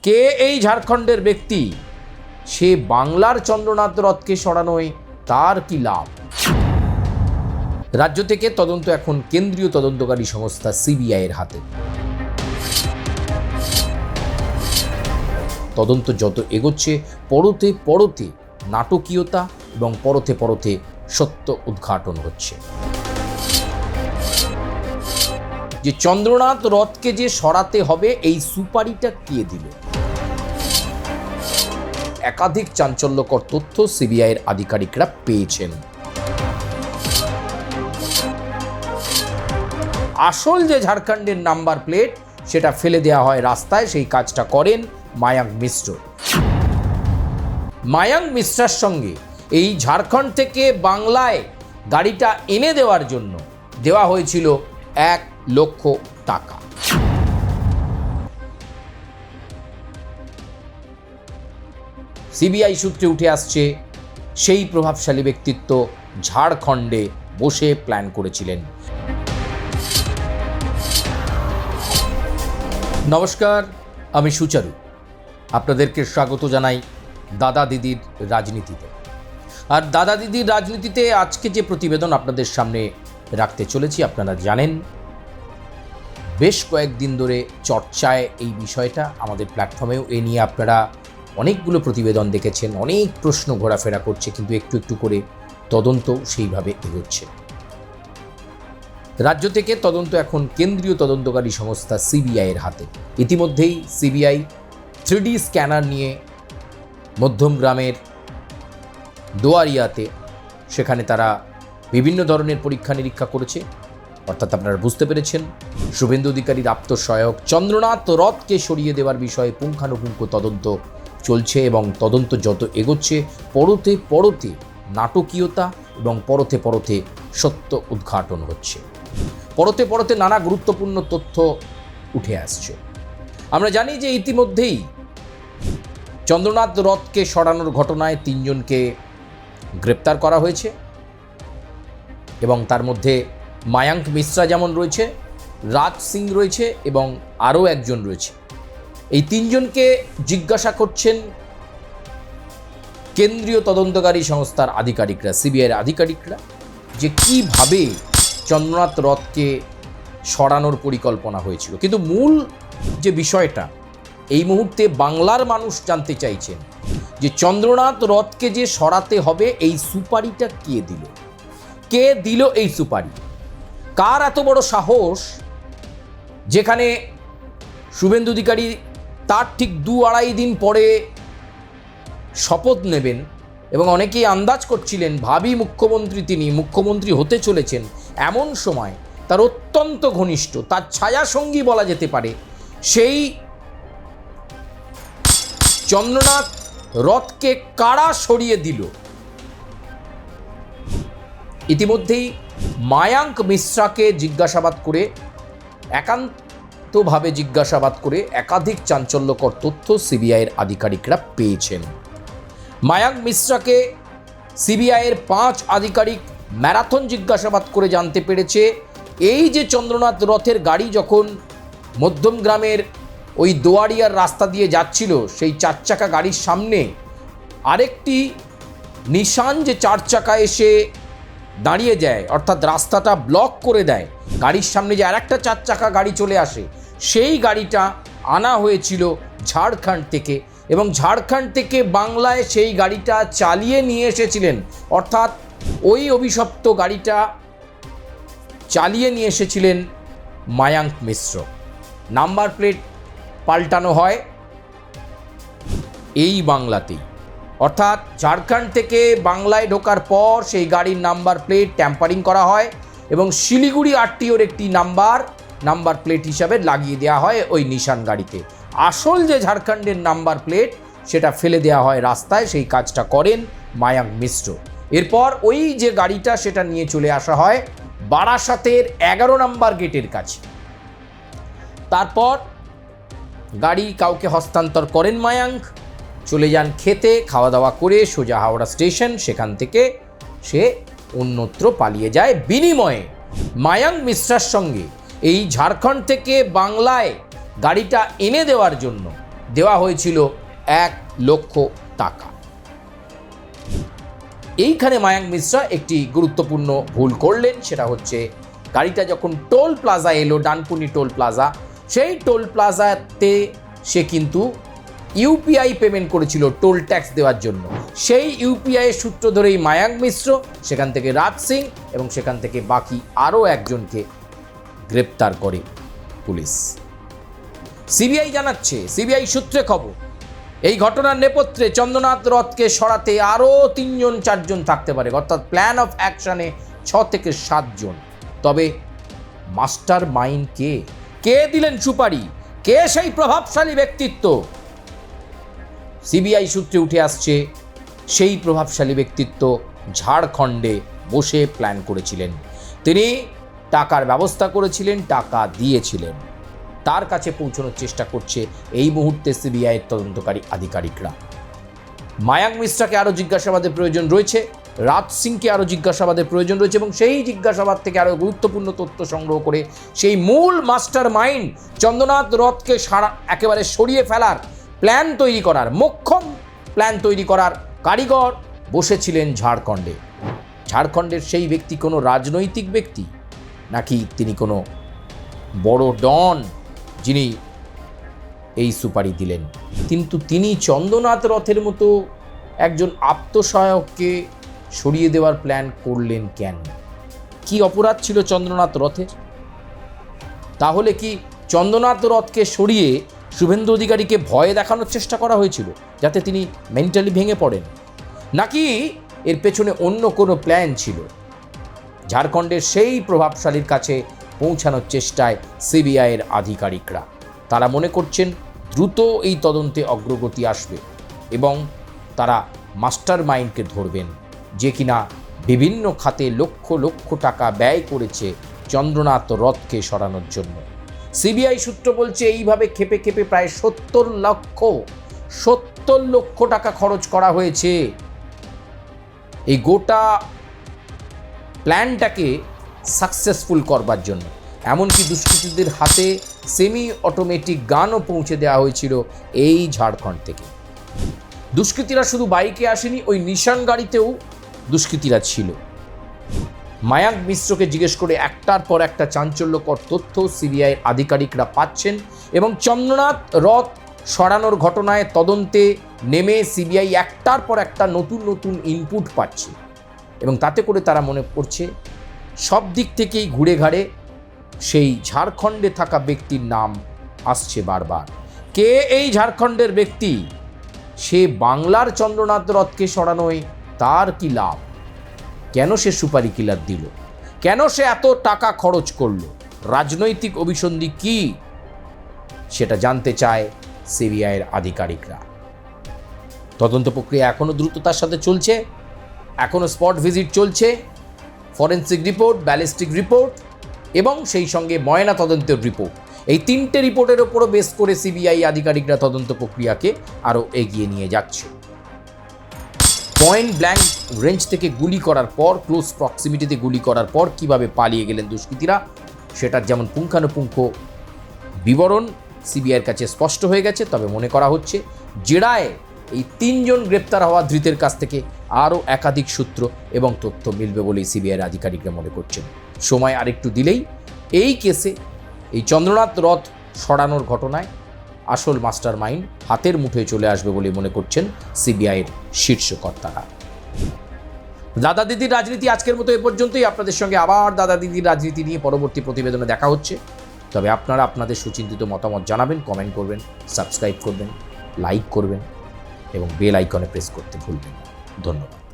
কে এই ঝাড়খণ্ডের ব্যক্তি, সে বাংলার চন্দ্রনাথ রথকে সরানোয় তার কি লাভ? রাজ্য থেকে তদন্ত এখন কেন্দ্রীয় তদন্তকারী সংস্থা সিবিআই এর হাতে। তদন্ত যত এগোচ্ছে পরতে পরতে নাটকীয়তা এবং পরতে পরতে সত্য উদ্ঘাটন হচ্ছে। যে চন্দ্রনাথ রথকে যে সরাতে হবে, এই সুপারিটা কে দিল? একাধিক চাঞ্চল্যকর তথ্য সিবিআই এর আধিকারিকরা পেয়েছেন। আসল যে ঝাড়খণ্ডের নাম্বার প্লেট, সেটা ফেলে দেওয়া হয় রাস্তায়। সেই কাজটা করেন মায়াঙ্ক মিশ্র। মায়াঙ্ক মিশ্রার সঙ্গে এই ঝাড়খণ্ড থেকে বাংলায় গাড়িটা এনে দেওয়ার জন্য দেওয়া হয়েছিল 1 লক্ষ টাকা। সিবিআই সূত্রে উঠে আসছে, সেই প্রভাবশালী ব্যক্তিত্ব ঝাড়খণ্ডে বসে প্ল্যান করেছিলেন। নমস্কার, আমি সুচারু। আপনাদেরকে স্বাগত জানাই দাদা দিদির রাজনীতিতে। আর দাদা দিদির রাজনীতিতে আজকে যে প্রতিবেদন আপনাদের সামনে রাখতে চলেছি, আপনারা জানেন বেশ কয়েকদিন ধরে চর্চায় এই বিষয়টা। আমাদের প্ল্যাটফর্মেও এ নিয়ে আপনারা অনেকগুলো প্রতিবেদন দেখেছেন, অনেক প্রশ্ন ঘোরাফেরা করছে, কিন্তু একটু একটু করে তদন্ত সেইভাবে এগোচ্ছে। রাজ্য থেকে তদন্ত এখন কেন্দ্রীয় তদন্তকারী সংস্থা সিবিআই এর হাতে। ইতিমধ্যেই সিবিআই 3D স্ক্যানার নিয়ে মধ্যমগ্রামের দোয়ারিয়াতে, সেখানে তারা বিভিন্ন ধরনের পরীক্ষা নিরীক্ষা করেছে। অর্থাৎ আপনারা বুঝতে পেরেছেন, শুভেন্দু অধিকারীর আপ্তসহায়ক চন্দ্রনাথ রথকে সরিয়ে দেওয়ার বিষয়ে পুঙ্খানুপুঙ্খ তদন্ত চলছে এবং তদন্ত যত এগোচ্ছে পরতে পরতে নাটকীয়তা এবং পরতে পরতে সত্য উদ্ঘাটন হচ্ছে। পরতে পরতে নানা গুরুত্বপূর্ণ তথ্য উঠে আসছে। আমরা জানি যে ইতিমধ্যেই চন্দ্রনাথ রথকে সরানোর ঘটনায় 3 জনকে গ্রেপ্তার করা হয়েছে এবং তার মধ্যে মায়াঙ্ক মিশ্রা যেমন রয়েছে, রাজ সিং রয়েছে এবং আরও একজন রয়েছে। এই 3 জনকে জিজ্ঞাসা করছেন কেন্দ্রীয় তদন্তকারী সংস্থার আধিকারিকরা, সিবিআইয়ের আধিকারিকরা, যে কিভাবে চন্দ্রনাথ রথকে সরানোর পরিকল্পনা হয়েছিল। কিন্তু মূল যে বিষয়টা এই মুহূর্তে বাংলার মানুষ জানতে চাইছেন, যে চন্দ্রনাথ রথকে যে সরাতে হবে, এই সুপারিটা কে দিল? কে দিল এই সুপারি? কার এত বড় সাহস, যেখানে শুভেন্দু অধিকারী তার ঠিক 2-2.5 দিন পরে শপথ নেবেন এবং অনেকেই আন্দাজ করছিলেন ভাবী মুখ্যমন্ত্রী, তিনি মুখ্যমন্ত্রী হতে চলেছেন, এমন সময় তার অত্যন্ত ঘনিষ্ঠ, তার ছায়াসঙ্গী বলা যেতে পারে, সেই চন্দ্রনাথ রথকে কারা সরিয়ে দিল? ইতিমধ্যেই মায়াঙ্ক মিশ্রাকে জিজ্ঞাসাবাদ করে, একান্তভাবে জিজ্ঞাসাবাদ করে একাধিক চাঞ্চল্যকর তথ্য সিবিআইয়ের আধিকারিকরা পেয়েছেন। মায়াঙ্ক মিশ্রাকে সিবিআইয়ের 5 আধিকারিক ম্যারাথন জিজ্ঞাসাবাদ করে জানতে পেরেছে, এই যে চন্দ্রনাথ রথের গাড়ি যখন মধ্যমগ্রামের ওই দোয়ারিয়ার রাস্তা দিয়ে যাচ্ছিল, সেই 4 চাকা গাড়ির সামনে আরেকটি নিশান যে 4 চাকা এসে দাঁড়িয়ে যায়, অর্থাৎ রাস্তাটা ব্লক করে দেয়, গাড়ির সামনে যে আরেকটা 4 চাকা গাড়ি চলে আসে, সেই গাড়িটা আনা হয়েছিল ঝাড়খণ্ড থেকে এবং ঝাড়খণ্ড থেকে বাংলায় সেই গাড়িটা চালিয়ে নিয়ে এসেছিলেন। অর্থাৎ ওই অভিশপ্ত গাড়িটা চালিয়ে নিয়ে এসেছিলেন মায়াঙ্ক মিশ্র। নাম্বার প্লেট পাল্টানো হয় এই বাংলাতেই, অর্থাৎ ঝাড়খণ্ড থেকে বাংলায় ঢোকার পর সেই গাড়ির নাম্বার প্লেট ট্যাম্পারিং করা হয় এবং শিলিগুড়ি আরটিওর একটি নাম্বার প্লেট হিসাবে লাগিয়ে দেওয়া হয় ওই নিশান গাড়িতে। আসল যে ঝাড়খণ্ডের নাম্বার প্লেট, সেটা ফেলে দেওয়া হয় রাস্তায়। সেই কাজটা করেন মায়াঙ্ক মিশ্র। এরপর ওই যে গাড়িটা, সেটা নিয়ে চলে আসা হয় বারাসাতের 11 নম্বর গেটের কাছে। তারপর গাড়ি কাউকে হস্তান্তর করেন মায়াঙ্ক, চলে যান খেতে, খাওয়া দাওয়া করে সোজা হাওড়া স্টেশন। সেখান থেকে সে অন্যত্র পালিয়ে যায়। বিনিময়ে মায়াঙ্ক মিশ্রার সঙ্গে এই ঝাড়খণ্ড থেকে বাংলায় গাড়িটা এনে দেওয়ার জন্য দেওয়া হয়েছিল 1 লক্ষ টাকা। এইখানে মায়াঙ্ক মিশ্রা একটি গুরুত্বপূর্ণ ভুল করলেন, সেটা হচ্ছে গাড়িটা যখন টোল প্লাজা এলো, ডানকুনি টোল প্লাজা, সেই টোল প্লাজাতে সে কিন্তু ইউপিআই পেমেন্ট করেছিল টোল ট্যাক্স দেওয়ার জন্য। সেই ইউপিআই সূত্র ধরেই মায়াঙ্ক মিশ্র, সেখান থেকে রাজ সিং এবং সেখান থেকে বাকি আরও একজনকে গ্রেপ্তার করে পুলিশ। সিবিআই জানাচ্ছে, সিবিআই সূত্রে খবর, এই ঘটনার নেপথ্যে চন্দ্রনাথ রথকে সরাতে আরও 3-4 জন থাকতে পারে, অর্থাৎ প্ল্যান অফ অ্যাকশনে 6 থেকে 7 জন। তবে মাস্টার মাইন্ড কে দিলেন সুপারি? কে সেই প্রভাবশালী ব্যক্তিত্ব? সিবিআই সূত্রে উঠে আসছে, সেই প্রভাবশালী ব্যক্তিত্ব ঝাড়খণ্ডে বসে প্ল্যান করেছিলেন। তিনি টাকার ব্যবস্থা করেছিলেন, টাকা দিয়েছিলেন। তার কাছে পৌঁছানোর চেষ্টা করছে এই মুহূর্তে সিবিআইয়ের তদন্তকারী আধিকারিকরা। মায়াঙ্ক মিশ্রাকে আরও জিজ্ঞাসাবাদের প্রয়োজন রয়েছে, রাজ সিংকে আরও জিজ্ঞাসাবাদের প্রয়োজন রয়েছে, এবং সেই জিজ্ঞাসাবাদ থেকে আরও গুরুত্বপূর্ণ তথ্য সংগ্রহ করে সেই মূল মাস্টার মাইন্ড চন্দ্রনাথ রথকে একেবারে সরিয়ে ফেলার প্ল্যান তৈরি করার, মোক্ষম প্ল্যান তৈরি করার কারিগর বসেছিলেন ঝাড়খণ্ডে। ঝাড়খণ্ডের সেই ব্যক্তি কোনো রাজনৈতিক ব্যক্তি, নাকি তিনি কোনো বড় ডন যিনি এই সুপারি দিলেন? কিন্তু তিনি চন্দ্রনাথ রথের মতো একজন আত্মসহায়ককে সরিয়ে দেওয়ার প্ল্যান করলেন কেন? কি অপরাধ ছিল চন্দ্রনাথ রথের? তাহলে কি চন্দ্রনাথ রথকে সরিয়ে শুভেন্দু অধিকারীকে ভয় দেখানোর চেষ্টা করা হয়েছিল যাতে তিনি মেন্টালি ভেঙে পড়েন, নাকি এর পেছনে অন্য কোনো প্ল্যান ছিল? ঝাড়খণ্ডের সেই প্রভাবশালীর কাছে পৌঁছানোর চেষ্টায় সিবিআইয়ের আধিকারিকরা। তারা মনে করছেন দ্রুত এই তদন্তে অগ্রগতি আসবে এবং তারা মাস্টার মাইন্ডকে ধরবেন, যে কিনা বিভিন্ন খাতে লক্ষ লক্ষ টাকা ব্যয় করেছে চন্দ্রনাথ রথকে সরানোর জন্য। সিবিআই সূত্র বলছে এইভাবে খেপে খেপে প্রায় 70 লক্ষ টাকা খরচ করা হয়েছে এই গোটা প্ল্যানটাকে সাকসেসফুল করবার জন্য। এমনকি দুষ্কৃতীদের হাতে সেমি অটোমেটিক গানও পৌঁছে দেওয়া হয়েছিল এই ঝাড়খণ্ড থেকে। দুষ্কৃতীরা শুধু বাইকে আসেনি, ওই নিশান গাড়িতেও দুষ্কৃতীরা ছিল। মায়াঙ্ক মিশ্রকে জিজ্ঞেস করে একটার পর একটা চাঞ্চল্যকর তথ্য সিবিআইয়ের আধিকারিকরা পাচ্ছেন এবং চন্দ্রনাথ রথ সরানোর ঘটনায় তদন্তে নেমে সিবিআই একটার পর একটা নতুন নতুন ইনপুট পাচ্ছে এবং তাতে করে তারা মনে করছে সব দিক থেকেই ঘুরে ঘাড়ে সেই ঝাড়খণ্ডে থাকা ব্যক্তির নাম আসছে বারবার। কে এই ঝাড়খণ্ডের ব্যক্তি? সে বাংলার চন্দ্রনাথ রথকে সরানোয় তার কি লাভ? কেন সে সুপারি কিলার দিল? কেন সে এত টাকা খরচ করলো? রাজনৈতিক অভিসন্ধি কি? সেটা জানতে চায় সিবিআইয়ের আধিকারিকরা। তদন্ত প্রক্রিয়া এখনও দ্রুততার সাথে চলছে, এখনও স্পট ভিজিট চলছে, ফরেন্সিক রিপোর্ট, ব্যালিস্টিক রিপোর্ট এবং সেই সঙ্গে ময়না তদন্তের রিপোর্ট, এই 3টে রিপোর্টের ওপরও বেস করে সিবিআই আধিকারিকরা তদন্ত প্রক্রিয়াকে আরও এগিয়ে নিয়ে যাচ্ছে। পয়েন্ট ব্ল্যাঙ্ক রেঞ্জ থেকে গুলি করার পর, ক্লোজ প্রক্সিমিটিতে গুলি করার পর কিভাবে পালিয়ে গেলেন দুষ্কৃতীরা, সেটার যেমন পুঙ্খানুপুঙ্খ বিবরণ সিবিআইয়ের কাছে স্পষ্ট হয়ে গেছে। তবে মনে করা হচ্ছে জেরায় এই 3 জন গ্রেপ্তার হওয়া ধৃতের কাছ থেকে আরও একাধিক সূত্র এবং তথ্য মিলবে বলেই সিবিআইয়ের আধিকারিকরা মনে করছেন। সময় আরেকটু দিলেই এই কেসে, এই চন্দ্রনাথ রথ সরানোর ঘটনায় আসল মাস্টার মাইন্ড হাতের মুঠোয় চলে আসবে বলে মনে করছেন সিবিআইয়ের শীর্ষ কর্তারা। দাদা দিদির রাজনীতি আজকের মতো এ পর্যন্তই। আপনাদের সঙ্গে আবার দাদা দিদির রাজনীতি নিয়ে পরবর্তী প্রতিবেদনে দেখা হচ্ছে। তবে আপনারা আপনাদের সুচিন্তিত মতামত জানাবেন, কমেন্ট করবেন, সাবস্ক্রাইব করবেন, লাইক করবেন এবং বেল আইকনে প্রেস করতে ভুলবেন না। ধন্যবাদ।